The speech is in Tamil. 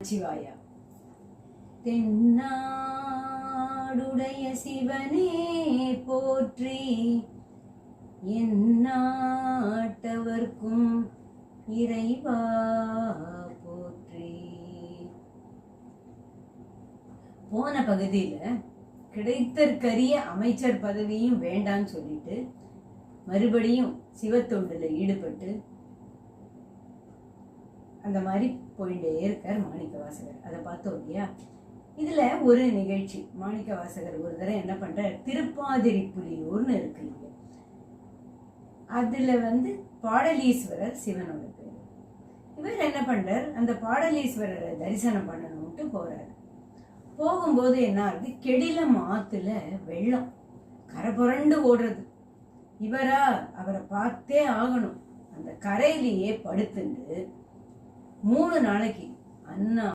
நமச்சிவாயா. தென்னாடுடைய சிவனே போற்றி, எந்நாட்டவர்க்கும் இறைவா போற்றி. போன பகுதியில கிடைத்தற்கரிய அமைச்சர் பதவியும் வேண்டான்னு சொல்லிட்டு மறுபடியும் சிவத்தொண்டுல ஈடுபட்டு அந்த மாதிரி போயிட்டே இருக்கார் மாணிக்கவாசகர். அதை பார்த்தோம் இல்லையா? இதுல ஒரு நிகழ்ச்சி, மாணிக்கவாசகர் ஒரு தடவை என்ன பண்றார், திருப்பாதிரி புலியூர்னு இருக்கு இல்லையா, அதுல பாடலீஸ்வரர் சிவனோட பேரு. இவர் என்ன பண்றார், அந்த பாடலீஸ்வரரை தரிசனம் பண்ணணும்ட்டு போறாரு. போகும்போது என்ன ஆகுது, கெடிலம் ஆத்துல வெள்ளம் கரை புரண்டு ஓடுறது. இவரா அவரை பார்த்தே ஆகணும். அந்த கரையிலேயே படுத்துண்டு 3 நாளைக்கு அண்ணா